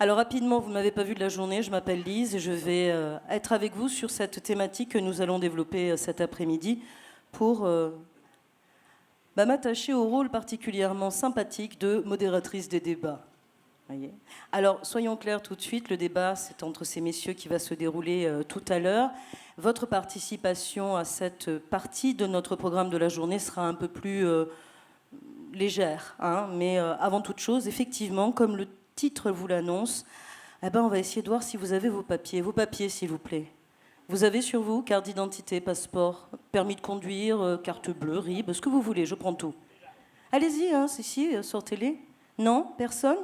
Alors rapidement, vous ne m'avez pas vu de la journée, je m'appelle Lise et je vais être avec vous sur cette thématique que nous allons développer cet après-midi pour m'attacher au rôle particulièrement sympathique de modératrice des débats. Voyez. Alors soyons clairs tout de suite, le débat c'est entre ces messieurs qui va se dérouler tout à l'heure. Votre participation à cette partie de notre programme de la journée sera un peu plus légère, hein, mais avant toute chose, effectivement, comme le titre vous l'annonce, on va essayer de voir si vous avez vos papiers. Vos papiers, s'il vous plaît. Vous avez sur vous carte d'identité, passeport, permis de conduire, carte bleue, RIB, ce que vous voulez, je prends tout. Allez-y, hein, sortez-les. Non, personne ?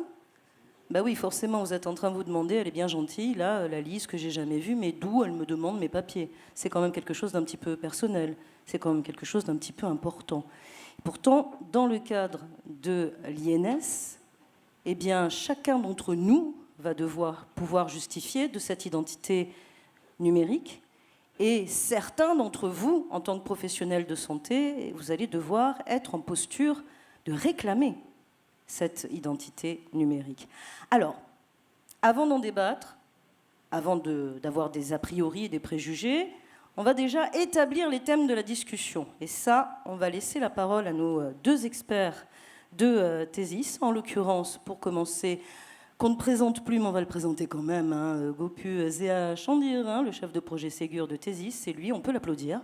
Bah oui, forcément, vous êtes en train de vous demander, elle est bien gentille, là, la Lise que j'ai jamais vue, mais d'où elle me demande mes papiers ? C'est quand même quelque chose d'un petit peu personnel, c'est quand même quelque chose d'un petit peu important. Pourtant, dans le cadre de l'INS, eh bien, chacun d'entre nous va devoir pouvoir justifier de cette identité numérique. Et certains d'entre vous, en tant que professionnels de santé, vous allez devoir être en posture de réclamer cette identité numérique. Alors, avant d'en débattre, avant d'avoir des a priori et des préjugés, on va déjà établir les thèmes de la discussion. Et ça, on va laisser la parole à nos deux experts de Thésis, en l'occurrence, pour commencer, qu'on ne présente plus, mais on va le présenter quand même, hein, Gopu Zéa Chandir, hein, le chef de projet Ségur de Thésis, c'est lui, on peut l'applaudir.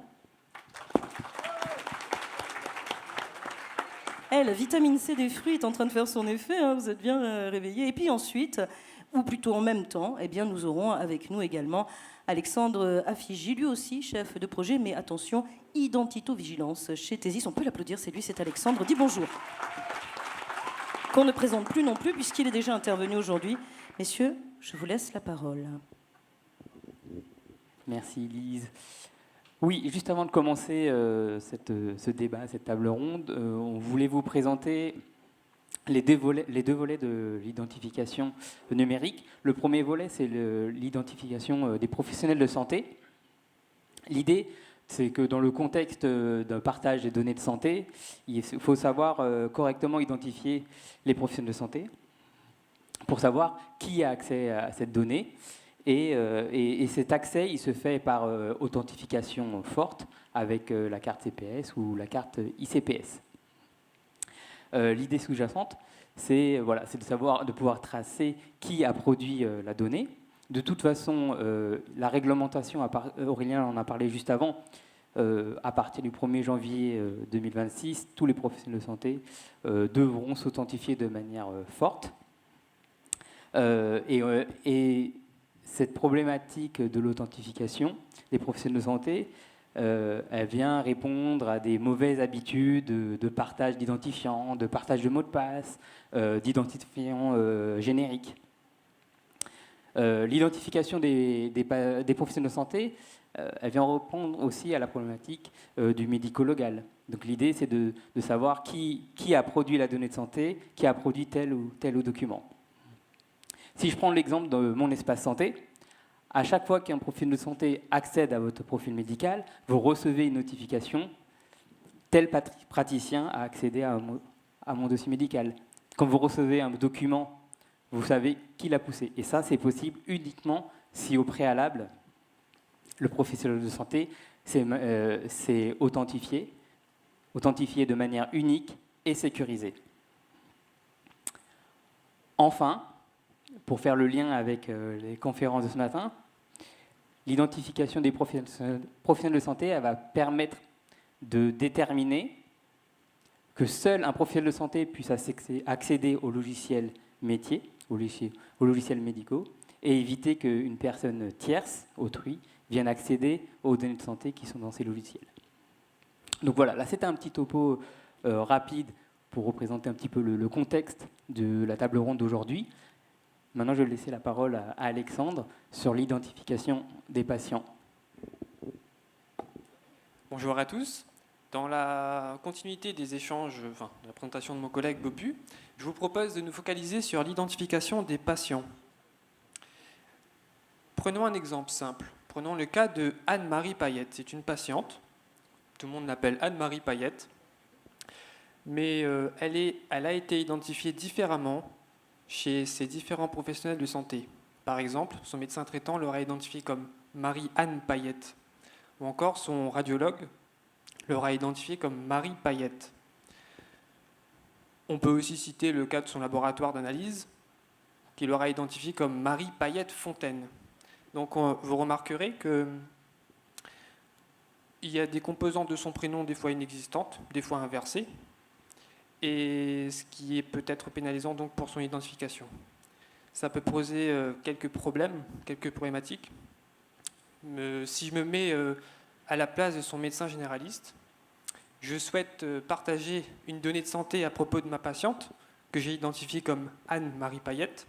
La vitamine C des fruits est en train de faire son effet, hein, vous êtes bien réveillés. Et puis ensuite, ou plutôt en même temps, eh bien, nous aurons avec nous également Alexandre Affigi, lui aussi chef de projet, mais attention, identito-vigilance chez Thésis. On peut l'applaudir, c'est lui, c'est Alexandre. Dis bonjour. Qu'on ne présente plus non plus, puisqu'il est déjà intervenu aujourd'hui. Messieurs, je vous laisse la parole. Merci Lise. Oui, juste avant de commencer ce débat, cette table ronde, on voulait vous présenter les deux volets de l'identification numérique. Le premier volet, c'est l'identification des professionnels de santé. L'idée, c'est que dans le contexte d'un partage des données de santé, il faut savoir correctement identifier les professionnels de santé pour savoir qui a accès à cette donnée. Et cet accès, il se fait par authentification forte avec la carte CPS ou la carte ICPS. L'idée sous-jacente, c'est de pouvoir tracer qui a produit la donnée. De toute façon, la réglementation, Aurélien en a parlé juste avant, à partir du 1er janvier 2026, tous les professionnels de santé devront s'authentifier de manière forte. Et cette problématique de l'authentification des professionnels de santé, elle vient répondre à des mauvaises habitudes de partage d'identifiants, de partage de mots de passe, d'identifiants génériques. L'identification des professionnels de santé, elle vient répondre aussi à la problématique du médico-légal. Donc l'idée, c'est de savoir qui a produit la donnée de santé, qui a produit tel ou document. Si je prends l'exemple de mon espace santé, à chaque fois qu'un profil de santé accède à votre profil médical, vous recevez une notification. Tel praticien a accédé à mon dossier médical. Quand vous recevez un document, vous savez qui l'a poussé. Et ça, c'est possible uniquement si au préalable, le professionnel de santé s'est authentifié de manière unique et sécurisée. Enfin, pour faire le lien avec les conférences de ce matin, l'identification des professionnels de santé, elle va permettre de déterminer que seul un professionnel de santé puisse accéder aux logiciels métiers, aux logiciels médicaux, et éviter qu'une personne tierce, autrui, vienne accéder aux données de santé qui sont dans ces logiciels. Donc voilà, là c'était un petit topo rapide pour représenter un petit peu le contexte de la table ronde d'aujourd'hui. Maintenant, je vais laisser la parole à Alexandre sur l'identification des patients. Bonjour à tous. Dans la continuité des échanges, de la présentation de mon collègue Gopu, je vous propose de nous focaliser sur l'identification des patients. Prenons un exemple simple. Prenons le cas de Anne-Marie Payette. C'est une patiente. Tout le monde l'appelle Anne-Marie Payette. Mais elle a été identifiée différemment chez ces différents professionnels de santé. Par exemple, son médecin traitant l'aura identifié comme Marie-Anne Payette, ou encore son radiologue l'aura identifié comme Marie Payette. On peut aussi citer le cas de son laboratoire d'analyse, qui l'aura identifié comme Marie Payette Fontaine. Donc vous remarquerez qu'il y a des composantes de son prénom des fois inexistantes, des fois inversées, et ce qui est peut-être pénalisant donc pour son identification. Ça peut poser quelques problèmes, quelques problématiques. Si je me mets à la place de son médecin généraliste, je souhaite partager une donnée de santé à propos de ma patiente, que j'ai identifiée comme Anne-Marie Payette.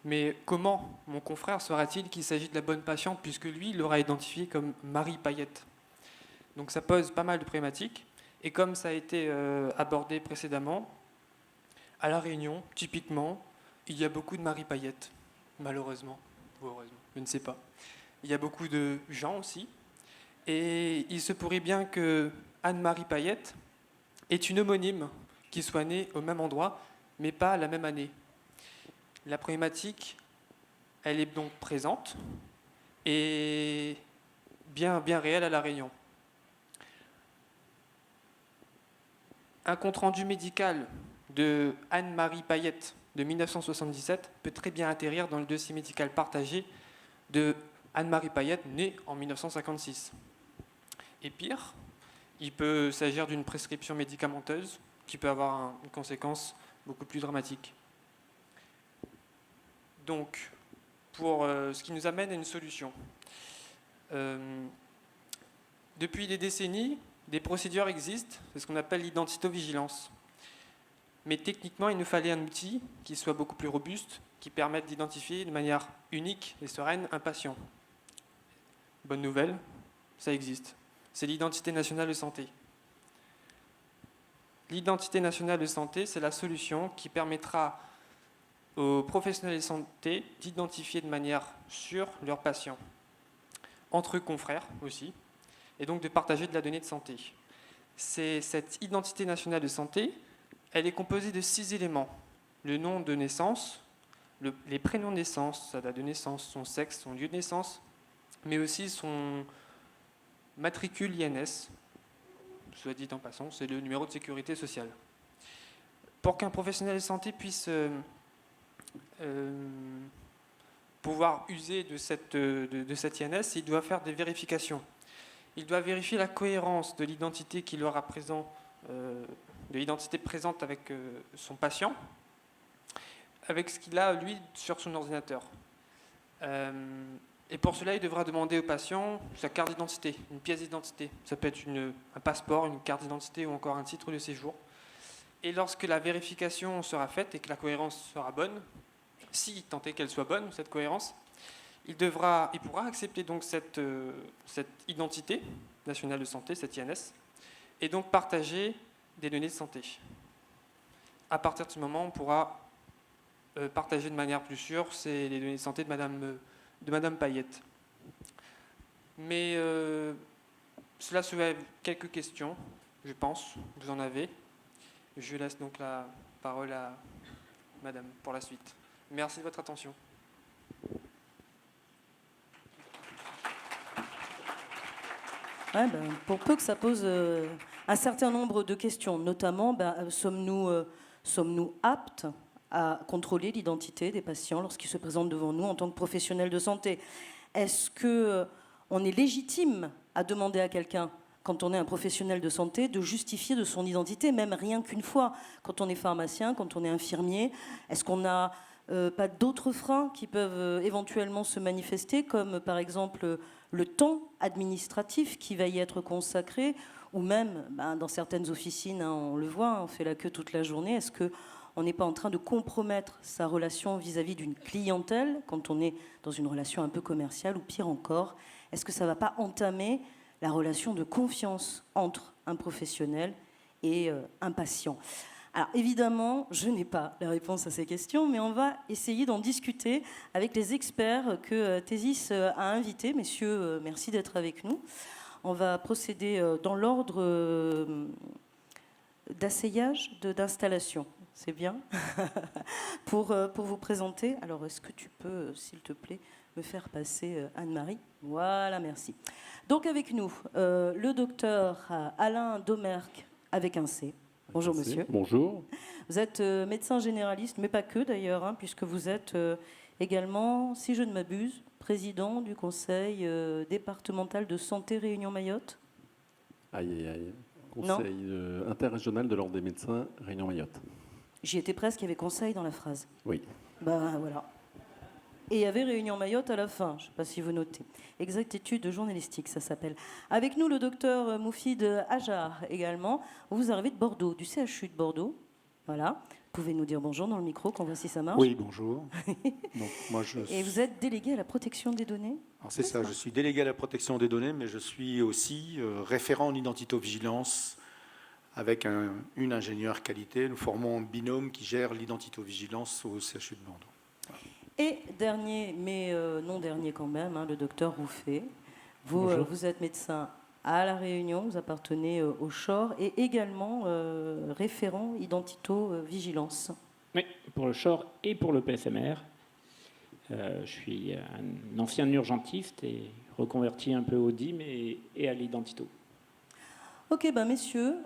Mais comment mon confrère saura-t-il qu'il s'agit de la bonne patiente, puisque lui l'aura identifiée comme Marie Payette? Donc ça pose pas mal de problématiques. Et comme ça a été abordé précédemment, à La Réunion, typiquement, il y a beaucoup de Marie Payette, malheureusement, ou heureusement, je ne sais pas. Il y a beaucoup de gens aussi. Et il se pourrait bien que Anne-Marie Payette est une homonyme qui soit née au même endroit, mais pas la même année. La problématique, elle est donc présente et bien réelle à La Réunion. Un compte-rendu médical de Anne-Marie Payette de 1977 peut très bien atterrir dans le dossier médical partagé de Anne-Marie Payette, née en 1956. Et pire, il peut s'agir d'une prescription médicamenteuse qui peut avoir une conséquence beaucoup plus dramatique. Donc, pour ce qui nous amène à une solution. Depuis des décennies, des procédures existent, c'est ce qu'on appelle l'identitovigilance. Mais techniquement, il nous fallait un outil qui soit beaucoup plus robuste, qui permette d'identifier de manière unique et sereine un patient. Bonne nouvelle, ça existe. C'est l'identité nationale de santé. L'identité nationale de santé, c'est la solution qui permettra aux professionnels de santé d'identifier de manière sûre leurs patients, entre confrères aussi, et donc de partager de la donnée de santé. Cette identité nationale de santé, elle est composée de 6 éléments. Le nom de naissance, les prénoms de naissance, sa date de naissance, son sexe, son lieu de naissance, mais aussi son matricule INS, soit dit en passant, c'est le numéro de sécurité sociale. Pour qu'un professionnel de santé puisse pouvoir user de cette INS, il doit faire des vérifications. Il doit vérifier la cohérence de l'identité qu'il aura présent, de l'identité présente avec son patient, avec ce qu'il a, lui, sur son ordinateur. Et pour cela, il devra demander au patient sa carte d'identité, une pièce d'identité. Ça peut être un passeport, une carte d'identité ou encore un titre de séjour. Et lorsque la vérification sera faite et que la cohérence sera bonne, si tant est qu'elle soit bonne, cette cohérence, il pourra accepter donc cette identité nationale de santé, cette INS, et donc partager des données de santé. À partir de ce moment, on pourra partager de manière plus sûre les données de santé de Madame Payette. Mais cela soulève quelques questions, je pense, vous en avez. Je laisse donc la parole à Madame pour la suite. Merci de votre attention. Ouais, pour peu que ça pose un certain nombre de questions, notamment, sommes-nous aptes à contrôler l'identité des patients lorsqu'ils se présentent devant nous en tant que professionnels de santé? Est-ce qu'on est légitime à demander à quelqu'un, quand on est un professionnel de santé, de justifier de son identité, même rien qu'une fois, quand on est pharmacien, quand on est infirmier? Est-ce qu'on n'a pas d'autres freins qui peuvent éventuellement se manifester, comme par exemple le temps administratif qui va y être consacré, ou même dans certaines officines, on le voit, on fait la queue toute la journée. Est-ce qu'on n'est pas en train de compromettre sa relation vis-à-vis d'une clientèle quand on est dans une relation un peu commerciale, ou pire encore, est-ce que ça ne va pas entamer la relation de confiance entre un professionnel et un patient? Alors évidemment, je n'ai pas la réponse à ces questions, mais on va essayer d'en discuter avec les experts que Thésis a invités. Messieurs, merci d'être avec nous. On va procéder dans l'ordre d'asseyage, d'installation. c'est bien, pour vous présenter. Alors, est-ce que tu peux, s'il te plaît, me faire passer Anne-Marie? Voilà, merci. Donc, avec nous, le docteur Alain Domergue, avec un C. Bonjour, monsieur. Bonjour. Vous êtes médecin généraliste, mais pas que d'ailleurs, hein, puisque vous êtes également, si je ne m'abuse, président du conseil départemental de santé Réunion Mayotte. Aïe, aïe, aïe. Conseil interrégional de l'ordre des médecins, Réunion Mayotte. J'y étais presque, il y avait conseil dans la phrase. Oui. Ben voilà. Et il y avait Réunion Mayotte à la fin, je ne sais pas si vous notez. Exactitude journalistique, ça s'appelle. Avec nous, le docteur Moufid Ajar également. Vous arrivez de Bordeaux, du CHU de Bordeaux. Voilà. Vous pouvez nous dire bonjour dans le micro, qu'on voit si ça marche. Oui, bonjour. Donc, Et vous êtes délégué à la protection des données? Alors c'est ça, je suis délégué à la protection des données, mais je suis aussi référent en identitovigilance avec une ingénieure qualité. Nous formons un binôme qui gère l'identitovigilance au CHU de Bordeaux. Et dernier, mais non dernier quand même, hein, le docteur Rouffet. Vous êtes médecin à La Réunion, vous appartenez au CHOR et également référent identito-vigilance. Oui, pour le CHOR et pour le PSMR. Je suis un ancien urgentiste et reconverti un peu au DIM et à l'identito. Ok, ben messieurs,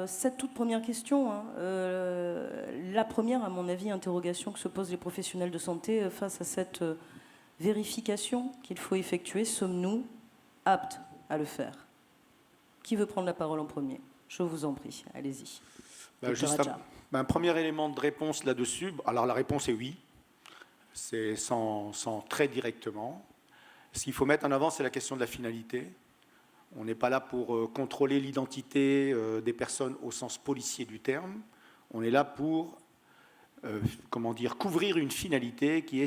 cette toute première question, hein, la première, à mon avis, interrogation que se posent les professionnels de santé face à cette vérification qu'il faut effectuer, sommes-nous aptes à le faire? Qui veut prendre la parole en premier? Je vous en prie, allez-y. Un premier élément de réponse là-dessus, alors la réponse est oui, c'est sans très directement. Ce qu'il faut mettre en avant, c'est la question de la finalité. On n'est pas là pour contrôler l'identité des personnes au sens policier du terme. On est là pour couvrir une finalité qui est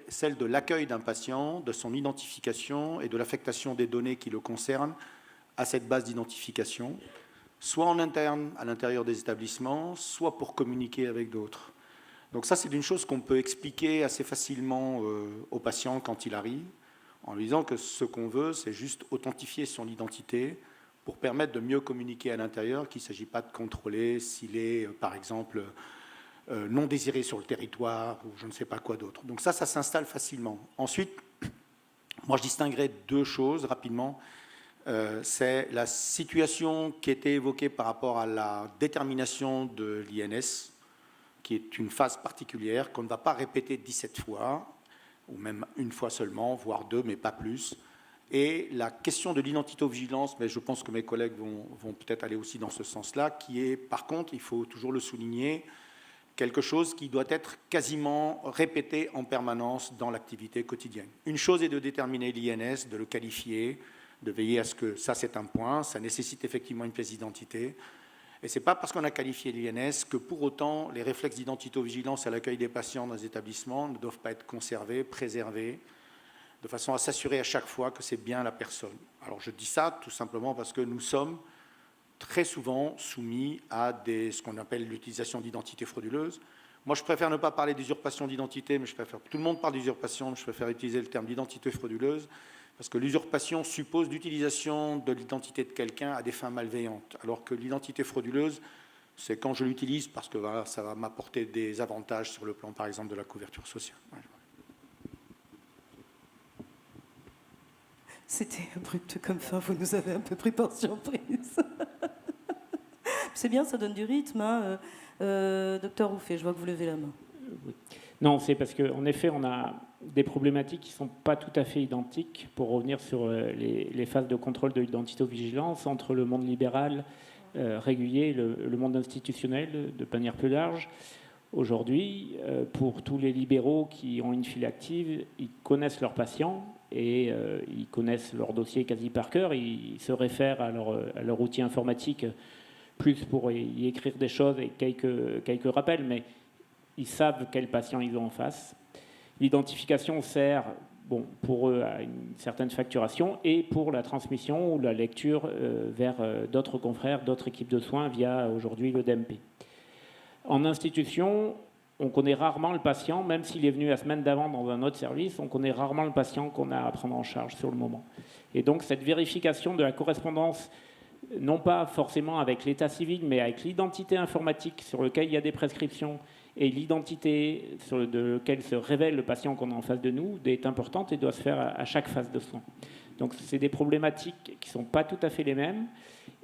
celle de l'accueil d'un patient, de son identification et de l'affectation des données qui le concernent à cette base d'identification, soit en interne à l'intérieur des établissements, soit pour communiquer avec d'autres. Donc ça, c'est une chose qu'on peut expliquer assez facilement au patient quand il arrive, en lui disant que ce qu'on veut, c'est juste authentifier son identité pour permettre de mieux communiquer à l'intérieur, qu'il ne s'agit pas de contrôler s'il est, par exemple, non désiré sur le territoire ou je ne sais pas quoi d'autre. Donc ça s'installe facilement. Ensuite, moi, je distinguerais deux choses rapidement. C'est la situation qui était évoquée par rapport à la détermination de l'INS, qui est une phase particulière qu'on ne va pas répéter 17 fois, ou même une fois seulement, voire deux, mais pas plus. Et la question de l'identitovigilance, mais je pense que mes collègues vont peut-être aller aussi dans ce sens-là, qui est, par contre, il faut toujours le souligner, quelque chose qui doit être quasiment répété en permanence dans l'activité quotidienne. Une chose est de déterminer l'INS, de le qualifier, de veiller à ce que ça, c'est un point, ça nécessite effectivement une pièce d'identité. Et ce n'est pas parce qu'on a qualifié l'INS que pour autant les réflexes d'identitovigilance à l'accueil des patients dans les établissements ne doivent pas être conservés, préservés, de façon à s'assurer à chaque fois que c'est bien la personne. Alors je dis ça tout simplement parce que nous sommes très souvent soumis à ce qu'on appelle l'utilisation d'identités frauduleuses. Moi, je préfère ne pas parler d'usurpation d'identité, mais tout le monde parle d'usurpation, mais je préfère utiliser le terme d'identité frauduleuse, parce que l'usurpation suppose l'utilisation de l'identité de quelqu'un à des fins malveillantes, alors que l'identité frauduleuse, c'est quand je l'utilise parce que voilà, ça va m'apporter des avantages sur le plan, par exemple, de la couverture sociale. C'était abrupt comme fin, vous nous avez un peu pris par surprise. C'est bien, ça donne du rythme. Hein. Docteur Rouffet, je vois que vous levez la main. Oui. Non, c'est parce qu'en effet, on a des problématiques qui ne sont pas tout à fait identiques, pour revenir sur les phases de contrôle de l'identitovigilance entre le monde libéral régulier et le monde institutionnel de manière plus large. Aujourd'hui, pour tous les libéraux qui ont une file active, ils connaissent leurs patients et ils connaissent leur dossier quasi par cœur. Ils se réfèrent à leur outil informatique plus pour y écrire des choses et quelques rappels, mais ils savent quel patient ils ont en face. L'identification sert pour eux à une certaine facturation et pour la transmission ou la lecture vers d'autres confrères, d'autres équipes de soins via aujourd'hui le DMP. En institution, on connaît rarement le patient, même s'il est venu la semaine d'avant dans un autre service, on connaît rarement le patient qu'on a à prendre en charge sur le moment. Et donc cette vérification de la correspondance non pas forcément avec l'état civil, mais avec l'identité informatique sur laquelle il y a des prescriptions et l'identité de laquelle se révèle le patient qu'on a en face de nous, est importante et doit se faire à chaque phase de soins. Donc c'est des problématiques qui ne sont pas tout à fait les mêmes.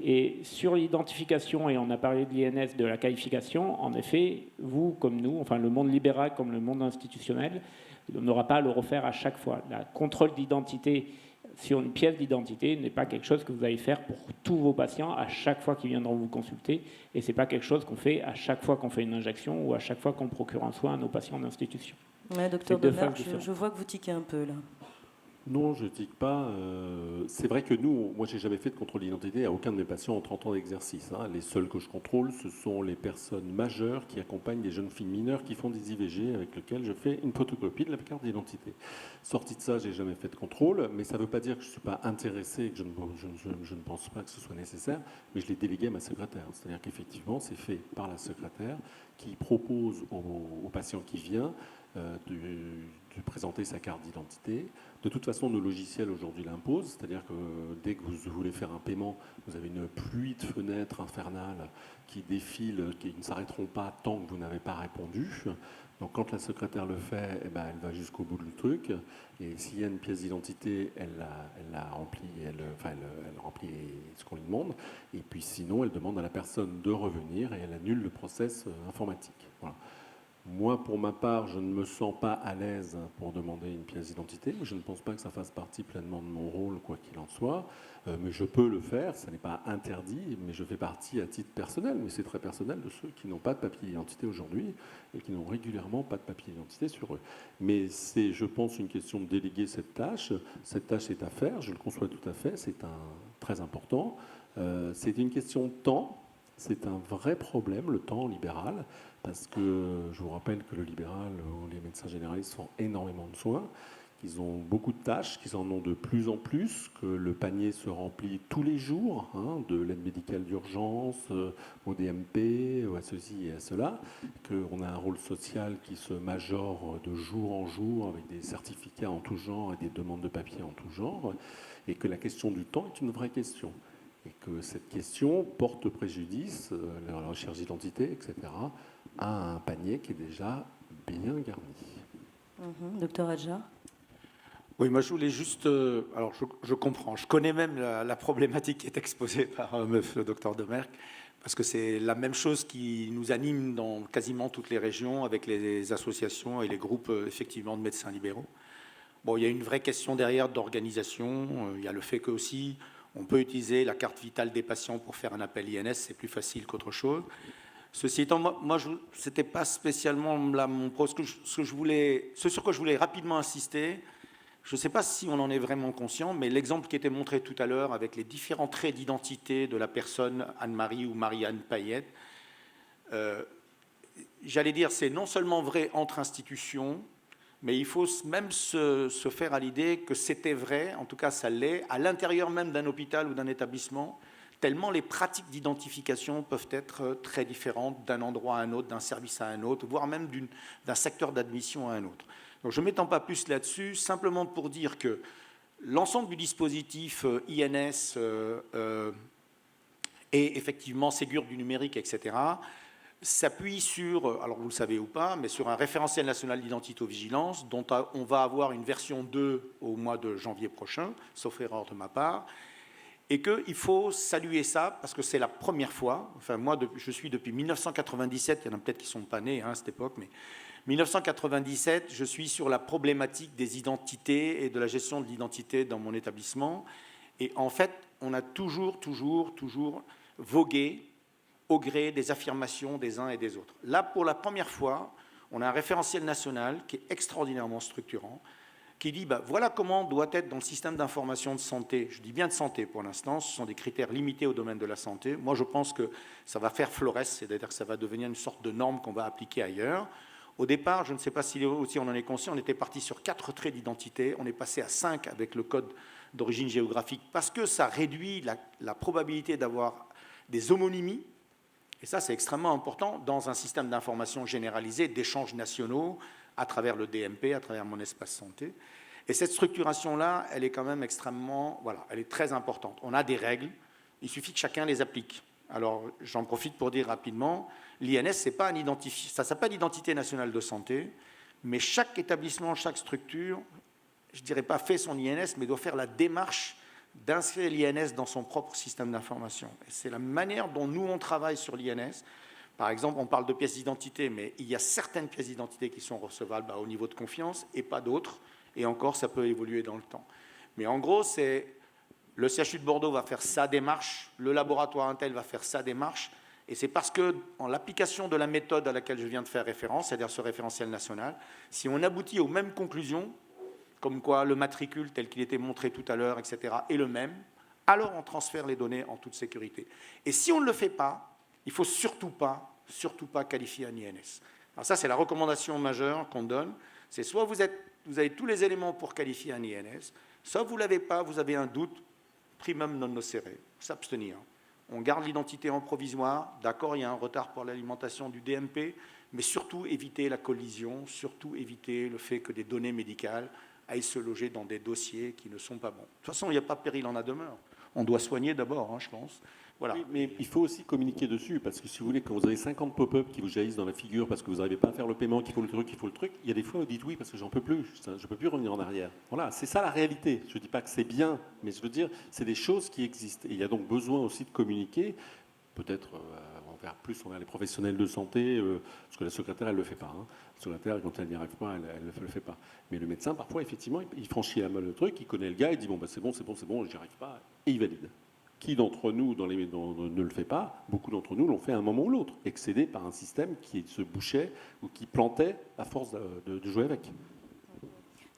Et sur l'identification, et on a parlé de l'INS, de la qualification, en effet, vous comme nous, enfin le monde libéral comme le monde institutionnel, on n'aura pas à le refaire à chaque fois. Le contrôle d'identité sur une pièce d'identité n'est pas quelque chose que vous allez faire pour tous vos patients à chaque fois qu'ils viendront vous consulter. Et ce n'est pas quelque chose qu'on fait à chaque fois qu'on fait une injection ou à chaque fois qu'on procure un soin à nos patients d'institution. Ouais, docteur Demerck, je vois que vous tiquez un peu là. Non, je ne tique pas. C'est vrai que moi, je n'ai jamais fait de contrôle d'identité à aucun de mes patients en 30 ans d'exercice. Les seuls que je contrôle, ce sont les personnes majeures qui accompagnent des jeunes filles mineures qui font des IVG avec lesquelles je fais une photocopie de la carte d'identité. Sorti de ça, je n'ai jamais fait de contrôle, mais ça ne veut pas dire que je ne suis pas intéressé et que je ne pense pas que ce soit nécessaire, mais je l'ai délégué à ma secrétaire. C'est-à-dire qu'effectivement, c'est fait par la secrétaire qui propose au patient qui vient de présenter sa carte d'identité. De toute façon, nos logiciels aujourd'hui l'imposent, c'est-à-dire que dès que vous voulez faire un paiement, vous avez une pluie de fenêtres infernales qui défilent, qui ne s'arrêteront pas tant que vous n'avez pas répondu. Donc quand la secrétaire le fait, elle va jusqu'au bout du truc. Et s'il y a une pièce d'identité, elle la remplit, elle remplit ce qu'on lui demande. Et puis sinon, elle demande à la personne de revenir et elle annule le process informatique. Voilà. Moi, pour ma part, je ne me sens pas à l'aise pour demander une pièce d'identité. Je ne pense pas que ça fasse partie pleinement de mon rôle, quoi qu'il en soit. Mais je peux le faire, ça n'est pas interdit, mais je fais partie à titre personnel. Mais c'est très personnel de ceux qui n'ont pas de papier d'identité aujourd'hui et qui n'ont régulièrement pas de papier d'identité sur eux. Mais c'est, je pense, une question de déléguer cette tâche. Cette tâche est à faire, je le conçois tout à fait, c'est très important. C'est une question de temps. C'est un vrai problème, le temps libéral, parce que je vous rappelle que le libéral, les médecins généralistes font énormément de soins, qu'ils ont beaucoup de tâches, qu'ils en ont de plus en plus, que le panier se remplit tous les jours, de l'aide médicale d'urgence, au DMP, à ceci et à cela, qu'on a un rôle social qui se majore de jour en jour avec des certificats en tout genre et des demandes de papier en tout genre, et que la question du temps est une vraie question. Et que cette question porte préjudice, la recherche d'identité, etc., à un panier qui est déjà bien garni. Docteur Adja. Oui, moi je voulais juste... alors je comprends, je connais même la problématique qui est exposée par le docteur Demerck, parce que c'est la même chose qui nous anime dans quasiment toutes les régions, avec les associations et les groupes effectivement de médecins libéraux. Bon, il y a une vraie question derrière d'organisation, il y a le fait que aussi... On peut utiliser la carte vitale des patients pour faire un appel INS, c'est plus facile qu'autre chose. Ceci étant, moi ce n'était pas spécialement là mon propos. Ce sur quoi je voulais rapidement insister, je ne sais pas si on en est vraiment conscient, mais l'exemple qui était montré tout à l'heure avec les différents traits d'identité de la personne Anne-Marie ou Marie-Anne Payette, j'allais dire, c'est non seulement vrai entre institutions, mais il faut même se faire à l'idée que c'était vrai, en tout cas ça l'est, à l'intérieur même d'un hôpital ou d'un établissement, tellement les pratiques d'identification peuvent être très différentes d'un endroit à un autre, d'un service à un autre, voire même d'un secteur d'admission à un autre. Donc je ne m'étends pas plus là-dessus, simplement pour dire que l'ensemble du dispositif INS et effectivement Ségur du numérique, etc., s'appuie sur, alors vous le savez ou pas, mais sur un référentiel national d'identité-vigilance dont on va avoir une version 2 au mois de janvier prochain, sauf erreur de ma part, et qu'il faut saluer ça parce que c'est la première fois, enfin moi je suis depuis 1997, il y en a peut-être qui ne sont pas nés à cette époque, mais 1997, je suis sur la problématique des identités et de la gestion de l'identité dans mon établissement, et en fait on a toujours vogué au gré des affirmations des uns et des autres. Là, pour la première fois, on a un référentiel national qui est extraordinairement structurant, qui dit voilà comment doit être dans le système d'information de santé. Je dis bien de santé pour l'instant, ce sont des critères limités au domaine de la santé. Moi, je pense que ça va faire florès, c'est-à-dire que ça va devenir une sorte de norme qu'on va appliquer ailleurs. Au départ, je ne sais pas si aussi on en est conscient, on était parti sur 4 traits d'identité, on est passé à 5 avec le code d'origine géographique, parce que ça réduit la probabilité d'avoir des homonymies. Et ça, c'est extrêmement important dans un système d'information généralisé, d'échanges nationaux, à travers le DMP, à travers mon espace santé. Et cette structuration-là, elle est quand même extrêmement, elle est très importante. On a des règles Il suffit que chacun les applique. Alors, j'en profite pour dire rapidement, l'INS, ça s'appelle l'identité nationale de santé, mais chaque établissement, chaque structure, je ne dirais pas fait son INS, mais doit faire la démarche d'inscrire l'INS dans son propre système d'information. Et c'est la manière dont nous, on travaille sur l'INS. Par exemple, on parle de pièces d'identité, mais il y a certaines pièces d'identité qui sont recevables au niveau de confiance et pas d'autres. Et encore, ça peut évoluer dans le temps. Mais en gros, c'est le CHU de Bordeaux va faire sa démarche, le laboratoire Intel va faire sa démarche. Et c'est parce que, en l'application de la méthode à laquelle je viens de faire référence, c'est-à-dire ce référentiel national, si on aboutit aux mêmes conclusions, comme quoi le matricule tel qu'il était montré tout à l'heure, etc., est le même, alors on transfère les données en toute sécurité. Et si on ne le fait pas, il ne faut surtout pas qualifier un INS. Alors ça, c'est la recommandation majeure qu'on donne. C'est soit vous avez tous les éléments pour qualifier un INS, soit vous ne l'avez pas, vous avez un doute, primum non nocere, s'abstenir. On garde l'identité en provisoire, d'accord, il y a un retard pour l'alimentation du DMP, mais surtout éviter la collision, surtout éviter le fait que des données médicales aillent se loger dans des dossiers qui ne sont pas bons. De toute façon, il n'y a pas péril en la demeure. On doit soigner d'abord, je pense. Voilà. Oui, mais il faut aussi communiquer dessus, parce que si vous voulez, quand vous avez 50 pop-up qui vous jaillissent dans la figure parce que vous n'arrivez pas à faire le paiement, qu'il faut le truc, il y a des fois où vous dites oui parce que j'en peux plus, je ne peux plus revenir en arrière. Voilà, c'est ça la réalité. Je ne dis pas que c'est bien, mais je veux dire, c'est des choses qui existent. Et il y a donc besoin aussi de communiquer, peut-être envers les professionnels de santé, parce que la secrétaire, elle ne le fait pas. La secrétaire, quand elle n'y arrive pas, elle ne le fait pas. Mais le médecin, parfois, effectivement, il franchit le truc, il connaît le gars, il dit bon, bah, c'est bon, j'y arrive pas, et il valide. Qui d'entre nous ne le fait pas? Beaucoup d'entre nous l'ont fait à un moment ou l'autre, excédé par un système qui se bouchait ou qui plantait à force de jouer avec.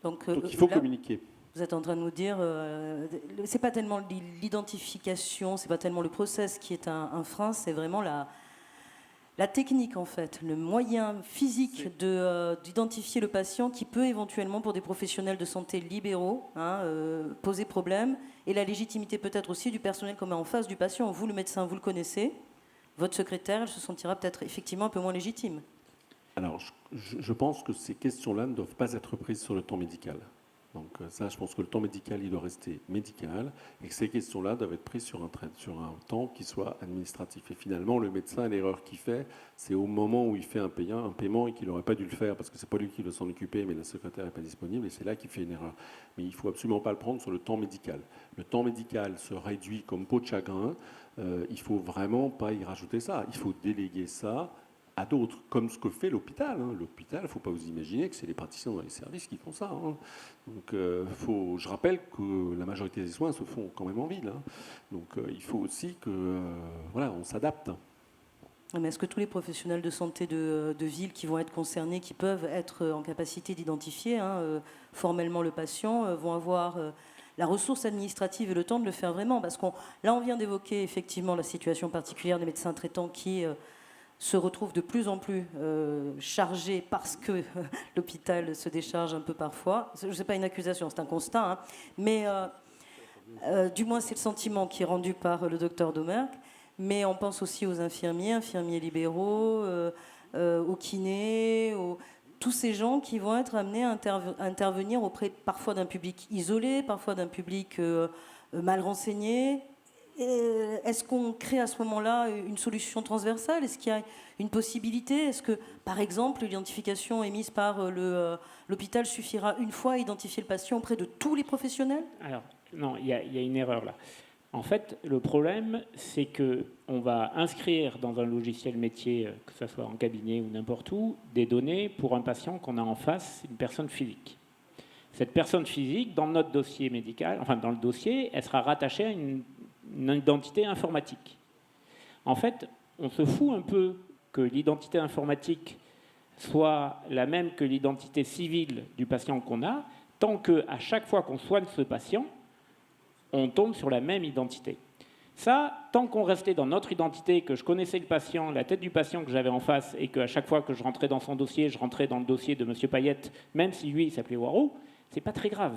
Donc il faut communiquer. Vous êtes en train de nous dire, c'est pas tellement l'identification, c'est pas tellement le process qui est un frein, c'est vraiment la technique en fait, le moyen physique d'identifier le patient qui peut éventuellement, pour des professionnels de santé libéraux, poser problème, et la légitimité peut-être aussi du personnel qu'on met en face du patient. Vous, le médecin, vous le connaissez, votre secrétaire, elle se sentira peut-être effectivement un peu moins légitime. Alors, je pense que ces questions-là ne doivent pas être prises sur le temps médical. Donc ça, je pense que le temps médical, il doit rester médical et que ces questions-là doivent être prises sur un temps qui soit administratif. Et finalement, le médecin, l'erreur qu'il fait, c'est au moment où il fait un paiement et qu'il n'aurait pas dû le faire parce que c'est pas lui qui doit s'en occuper, mais la secrétaire n'est pas disponible et c'est là qu'il fait une erreur. Mais il ne faut absolument pas le prendre sur le temps médical. Le temps médical se réduit comme peau de chagrin. Il ne faut vraiment pas y rajouter ça. Il faut déléguer ça à d'autres, comme ce que fait l'hôpital. L'hôpital, il ne faut pas vous imaginer que c'est les praticiens dans les services qui font ça. Donc, je rappelle que la majorité des soins se font quand même en ville. Donc, il faut aussi que, on s'adapte. Mais est-ce que tous les professionnels de santé de ville qui vont être concernés, qui peuvent être en capacité d'identifier formellement le patient, vont avoir la ressource administrative et le temps de le faire vraiment? Parce là, on vient d'évoquer effectivement la situation particulière des médecins traitants qui se retrouvent de plus en plus chargés parce que l'hôpital se décharge un peu parfois. Ce n'est pas une accusation, c'est un constat. Mais du moins, c'est le sentiment qui est rendu par le docteur Domergue. Mais on pense aussi aux infirmiers libéraux, aux kinés, tous ces gens qui vont être amenés à intervenir auprès parfois d'un public isolé, parfois d'un public mal renseigné. Est-ce qu'on crée à ce moment-là une solution transversale? Est-ce qu'il y a une possibilité? Est-ce que, par exemple, l'identification émise par l'hôpital suffira une fois à identifier le patient auprès de tous les professionnels? Alors, non, il y a une erreur là. En fait, le problème, c'est qu'on va inscrire dans un logiciel métier, que ce soit en cabinet ou n'importe où, des données pour un patient qu'on a en face, une personne physique. Cette personne physique, dans notre dossier médical, enfin dans le dossier, elle sera rattachée à une identité informatique. En fait, on se fout un peu que l'identité informatique soit la même que l'identité civile du patient qu'on a, tant qu'à chaque fois qu'on soigne ce patient, on tombe sur la même identité. Ça, tant qu'on restait dans notre identité, que je connaissais le patient, la tête du patient que j'avais en face, et qu'à chaque fois que je rentrais dans son dossier, je rentrais dans le dossier de M. Payette, même si lui, il s'appelait Waro, c'est pas très grave.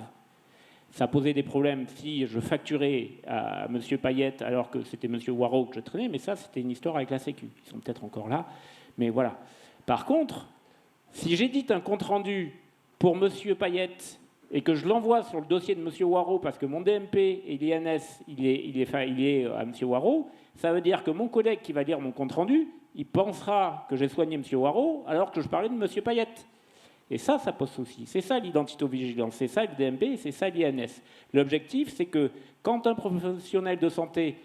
Ça posait des problèmes si je facturais à M. Payette alors que c'était M. Waro que je traînais, mais ça, c'était une histoire avec la Sécu. Ils sont peut-être encore là, mais voilà. Par contre, si j'édite un compte-rendu pour M. Payette et que je l'envoie sur le dossier de M. Waro parce que mon DMP et l'INS, il est à M. Waro, ça veut dire que mon collègue qui va lire mon compte-rendu, il pensera que j'ai soigné M. Waro alors que je parlais de M. Payette. Et ça pose souci. C'est ça l'identito-vigilance, c'est ça le DMP, c'est ça l'INS. L'objectif, c'est que quand un professionnel de santé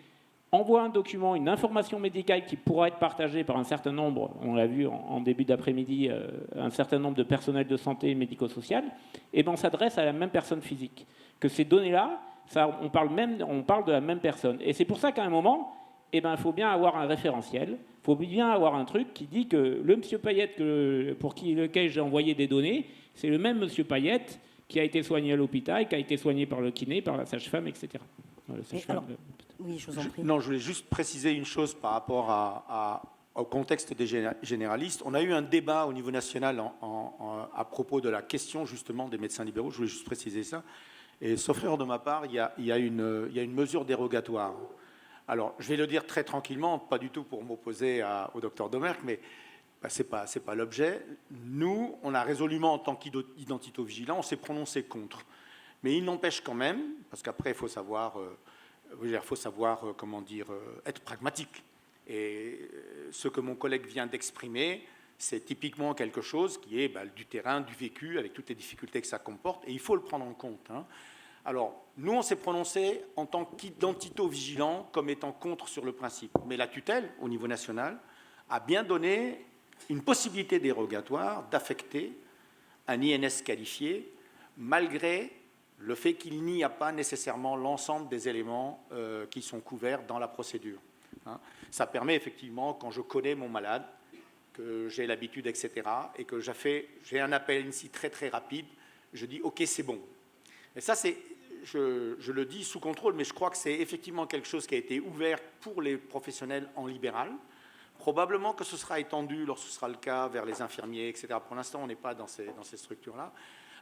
envoie un document, une information médicale qui pourra être partagée par un certain nombre, on l'a vu en début d'après-midi, un certain nombre de personnels de santé et médico-social, et ben on s'adresse à la même personne physique. Que ces données-là, on parle de la même personne. Et c'est pour ça qu'à un moment, eh ben, il faut bien avoir un référentiel, il faut bien avoir un truc qui dit que le monsieur Payette lequel j'ai envoyé des données, c'est le même monsieur Payette qui a été soigné à l'hôpital, qui a été soigné par le kiné, par la sage-femme, etc. Oui, je vous en prie. Non, je voulais juste préciser une chose par rapport au contexte des généralistes. On a eu un débat au niveau national à propos de la question justement des médecins libéraux. Je voulais juste préciser ça. Et sauf erreur de ma part, il y a une mesure dérogatoire. Alors, je vais le dire très tranquillement, pas du tout pour m'opposer au docteur Domergue, mais ce n'est pas l'objet. Nous, on a résolument, en tant qu'identito-vigilant, on s'est prononcé contre. Mais il n'empêche quand même, parce qu'après, il faut savoir, être pragmatique. Et ce que mon collègue vient d'exprimer, c'est typiquement quelque chose qui est du terrain, du vécu, avec toutes les difficultés que ça comporte, et il faut le prendre en compte. Alors, nous, on s'est prononcé en tant qu'identito-vigilant comme étant contre sur le principe. Mais la tutelle, au niveau national, a bien donné une possibilité dérogatoire d'affecter un INS qualifié, malgré le fait qu'il n'y a pas nécessairement l'ensemble des éléments qui sont couverts dans la procédure. Ça permet effectivement, quand je connais mon malade, que j'ai l'habitude, etc., et que j'ai un appel ici très très rapide, je dis « ok, c'est bon ». Et ça, je le dis sous contrôle, mais je crois que c'est effectivement quelque chose qui a été ouvert pour les professionnels en libéral. Probablement que ce sera étendu, lorsque ce sera le cas, vers les infirmiers, etc. Pour l'instant, on n'est pas dans ces structures-là.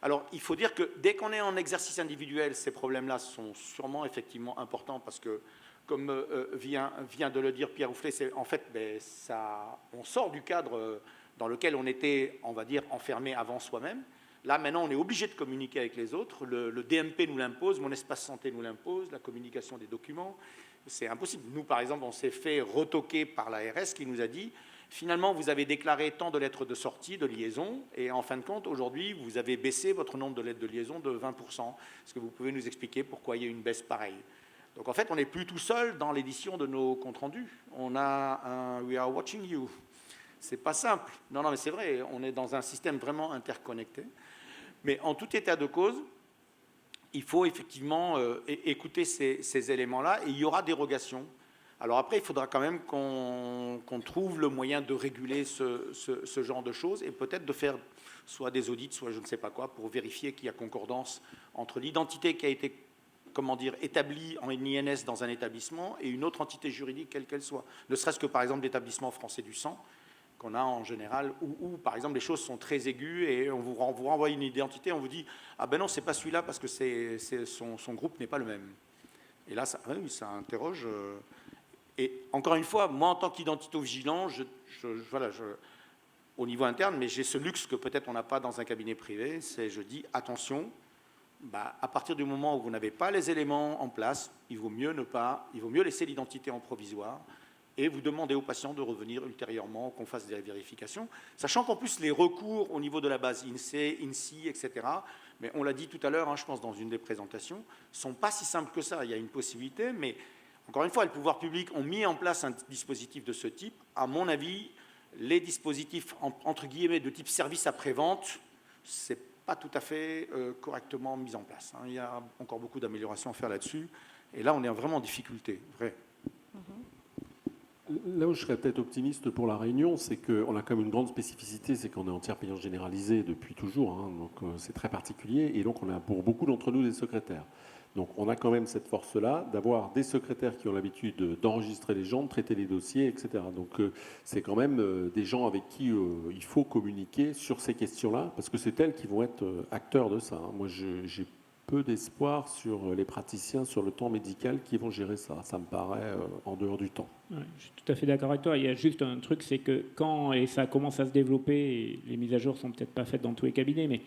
Alors, il faut dire que dès qu'on est en exercice individuel, ces problèmes-là sont sûrement effectivement importants parce que, comme vient de le dire Pierre Ouflé, en fait, on sort du cadre dans lequel on était, on va dire, enfermé avant soi-même. Là, maintenant, on est obligé de communiquer avec les autres. Le DMP nous l'impose, mon espace santé nous l'impose, la communication des documents. C'est impossible. Nous, par exemple, on s'est fait retoquer par l'ARS qui nous a dit finalement, vous avez déclaré tant de lettres de sortie, de liaison, et en fin de compte, aujourd'hui, vous avez baissé votre nombre de lettres de liaison de 20%. Est-ce que vous pouvez nous expliquer pourquoi il y a une baisse pareille? Donc, en fait, on n'est plus tout seul dans l'édition de nos comptes rendus. On a un « We are watching you ». C'est pas simple. Non, mais c'est vrai, on est dans un système vraiment interconnecté. Mais en tout état de cause, il faut effectivement écouter ces éléments-là, et il y aura dérogation. Alors après, il faudra quand même qu'on trouve le moyen de réguler ce genre de choses et peut-être de faire soit des audits, soit je ne sais pas quoi, pour vérifier qu'il y a concordance entre l'identité qui a été, établie en INS dans un établissement et une autre entité juridique, quelle qu'elle soit. Ne serait-ce que, par exemple, l'établissement français du sang, qu'on a en général, où, par exemple, les choses sont très aiguës et on vous renvoie une identité, on vous dit « Ah ben non, c'est pas celui-là parce que son groupe n'est pas le même ». Et là, ça interroge... Et encore une fois, moi, en tant qu'identito-vigilant, au niveau interne, mais j'ai ce luxe que peut-être on n'a pas dans un cabinet privé, c'est je dis attention, à partir du moment où vous n'avez pas les éléments en place, il vaut mieux laisser l'identité en provisoire et vous demander aux patients de revenir ultérieurement, qu'on fasse des vérifications, sachant qu'en plus les recours au niveau de la base INSEE, INSI, etc., mais on l'a dit tout à l'heure, je pense dans une des présentations, ne sont pas si simples que ça. Il y a une possibilité, mais encore une fois, les pouvoirs publics ont mis en place un dispositif de ce type. À mon avis, les dispositifs, entre guillemets, de type service après-vente, ce n'est pas tout à fait correctement mis en place. Il y a encore beaucoup d'améliorations à faire là-dessus. Et là, on est vraiment en difficulté, vrai. Là où je serais peut-être optimiste pour la Réunion, c'est qu'on a quand même une grande spécificité, c'est qu'on est en tiers payant généralisé depuis toujours, donc c'est très particulier, et donc on a pour beaucoup d'entre nous des secrétaires. Donc on a quand même cette force-là d'avoir des secrétaires qui ont l'habitude d'enregistrer les gens, de traiter les dossiers, etc. Donc c'est quand même des gens avec qui il faut communiquer sur ces questions-là, parce que c'est elles qui vont être acteurs de ça. Moi, j'ai peu d'espoir sur les praticiens, sur le temps médical qui vont gérer ça. Ça me paraît en dehors du temps. Ouais, je suis tout à fait d'accord avec toi. Il y a juste un truc, c'est que et ça commence à se développer, et les mises à jour sont peut-être pas faites dans tous les cabinets, mais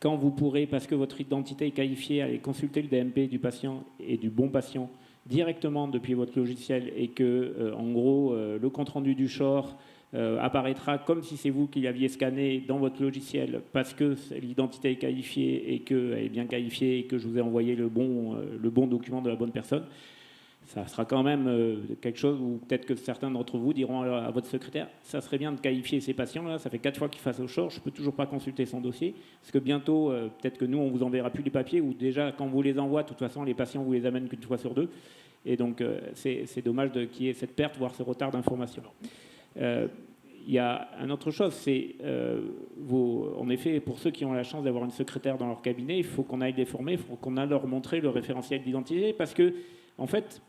quand vous pourrez, parce que votre identité est qualifiée, aller consulter le DMP du patient et du bon patient directement depuis votre logiciel et que, en gros, le compte-rendu du SHOR apparaîtra comme si c'est vous qui l'aviez scanné dans votre logiciel parce que l'identité est qualifiée et qu'elle est bien qualifiée et que je vous ai envoyé le bon document de la bonne personne. Ça sera quand même quelque chose où peut-être que certains d'entre vous diront à votre secrétaire « ça serait bien de qualifier ces patients-là, ça fait 4 fois qu'ils fassent au SHOR, je ne peux toujours pas consulter son dossier, parce que bientôt, peut-être que nous, on ne vous enverra plus les papiers, ou déjà, quand on vous les envoie, de toute façon, les patients, vous les amènent qu'une fois sur 2, et donc c'est dommage qu'il y ait cette perte, voire ce retard d'information. Il y a une autre chose, c'est, en effet, pour ceux qui ont la chance d'avoir une secrétaire dans leur cabinet, il faut qu'on aille les former, il faut qu'on aille leur montrer le référentiel d'identité, parce que, en fait,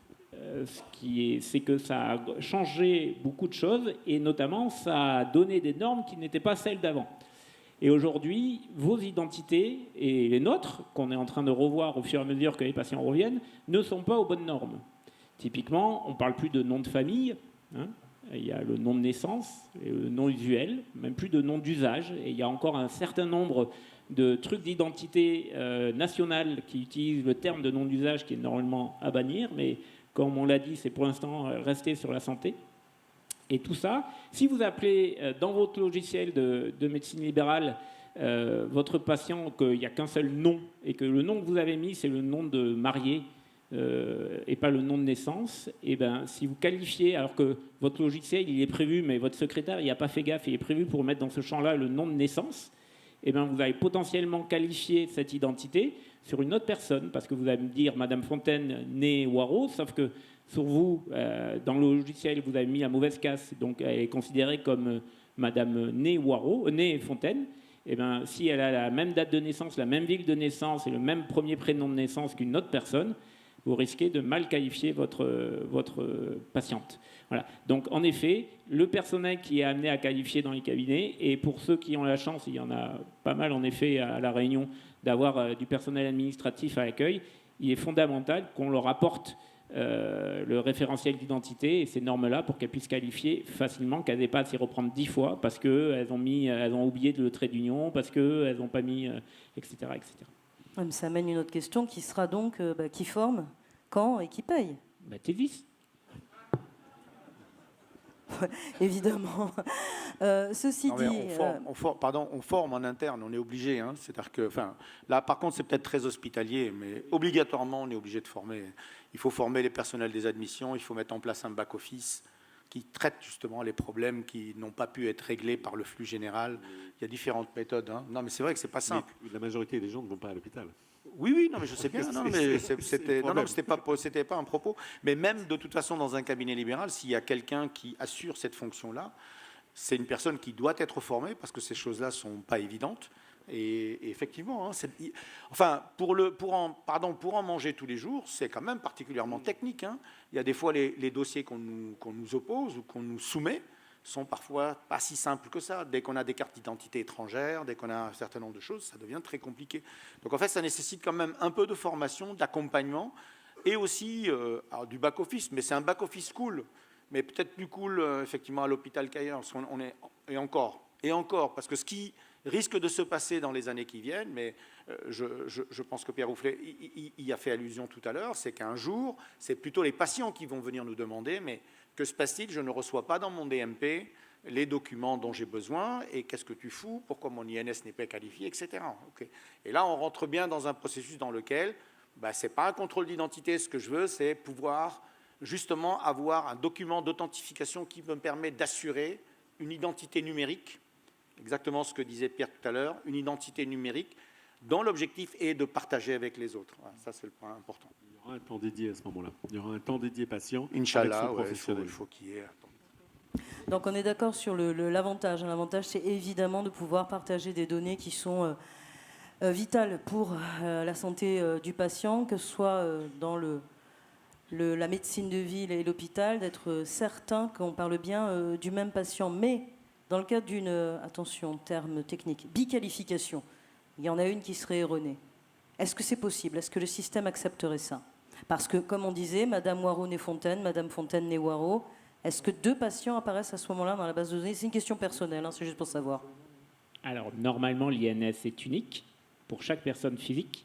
c'est que ça a changé beaucoup de choses et notamment ça a donné des normes qui n'étaient pas celles d'avant. Et aujourd'hui, vos identités et les nôtres, qu'on est en train de revoir au fur et à mesure que les patients reviennent, ne sont pas aux bonnes normes. Typiquement, on ne parle plus de nom de famille, hein. Il y a le nom de naissance, le nom usuel, même plus de nom d'usage, et il y a encore un certain nombre de trucs d'identité nationale qui utilisent le terme de nom d'usage qui est normalement à bannir, mais comme on l'a dit, c'est pour l'instant resté sur la santé. Et tout ça, si vous appelez dans votre logiciel de médecine libérale votre patient qu'il n'y a qu'un seul nom et que le nom que vous avez mis, c'est le nom de marié et pas le nom de naissance, et ben, si vous qualifiez, alors que votre logiciel, il est prévu, mais votre secrétaire, il n'a pas fait gaffe, il est prévu pour mettre dans ce champ-là le nom de naissance, et ben, vous allez potentiellement qualifier cette identité sur une autre personne, parce que vous allez me dire Madame Fontaine, née Waro, sauf que sur vous, dans le logiciel, vous avez mis la mauvaise casse, donc elle est considérée comme Madame née Waro, née Fontaine. Et ben, si elle a la même date de naissance, la même ville de naissance et le même premier prénom de naissance qu'une autre personne, vous risquez de mal qualifier votre patiente. Voilà. Donc, en effet, le personnel qui est amené à qualifier dans les cabinets, et pour ceux qui ont la chance, il y en a pas mal en effet à La Réunion, d'avoir du personnel administratif à l'accueil, il est fondamental qu'on leur apporte le référentiel d'identité et ces normes-là pour qu'elles puissent qualifier facilement, qu'elles n'aient pas à s'y reprendre 10 fois parce qu'elles ont oublié le trait d'union, parce qu'elles n'ont pas mis, etc., etc. Ouais, mais ça amène une autre question qui sera donc qui forme, quand et qui paye. Tévis. Évidemment. Ceci Non, dit... on forme en interne, on est obligé. Hein. C'est-à-dire que, là, par contre, c'est peut-être très hospitalier, mais obligatoirement, on est obligé de former. Il faut former les personnels des admissions, il faut mettre en place un back-office qui traite justement les problèmes qui n'ont pas pu être réglés par le flux général. Il y a différentes méthodes. Hein. Non, mais c'est vrai que c'est pas simple. Mais la majorité des gens ne vont pas à l'hôpital. Oui, non, mais je sais bien. Non, mais c'était pas un propos. Mais même de toute façon, dans un cabinet libéral, s'il y a quelqu'un qui assure cette fonction-là, c'est une personne qui doit être formée parce que ces choses-là sont pas évidentes. Et effectivement, hein, pour en manger tous les jours, c'est quand même particulièrement technique. Hein. Il y a des fois les dossiers qu'on nous oppose ou qu'on nous soumet sont parfois pas si simples que ça. Dès qu'on a des cartes d'identité étrangères, dès qu'on a un certain nombre de choses, ça devient très compliqué. Donc en fait, ça nécessite quand même un peu de formation, d'accompagnement et aussi du back-office. Mais c'est un back-office cool, mais peut-être plus cool effectivement à l'hôpital qu'ailleurs. Et encore, parce que ce qui risque de se passer dans les années qui viennent, mais je pense que Pierre Oufflet y a fait allusion tout à l'heure, c'est qu'un jour, c'est plutôt les patients qui vont venir nous demander, mais que se passe-t-il? Je ne reçois pas dans mon DMP les documents dont j'ai besoin, et qu'est-ce que tu fous? Pourquoi mon INS n'est pas qualifié, etc. Okay. Et là, on rentre bien dans un processus dans lequel, ce n'est pas un contrôle d'identité, ce que je veux, c'est pouvoir justement avoir un document d'authentification qui me permet d'assurer une identité numérique, exactement ce que disait Pierre tout à l'heure, une identité numérique dont l'objectif est de partager avec les autres. Voilà, ça, c'est le point important. Il y aura un temps dédié à ce moment-là. Il y aura un temps dédié patient. Inch'Allah, il faut qu'il y ait... Donc on est d'accord sur l'avantage. L'avantage, c'est évidemment de pouvoir partager des données qui sont vitales pour la santé du patient, que ce soit dans la médecine de ville et l'hôpital, d'être certain qu'on parle bien du même patient. Mais dans le cadre d'une, attention, terme technique, biqualification, il y en a une qui serait erronée. Est-ce que c'est possible? Est-ce que le système accepterait ça? Parce que, comme on disait, Madame Waro née Fontaine, Madame Fontaine née Waro, est-ce que 2 patients apparaissent à ce moment-là dans la base de données? C'est une question personnelle, hein, c'est juste pour savoir. Alors, normalement, l'INS est unique. pour chaque personne physique.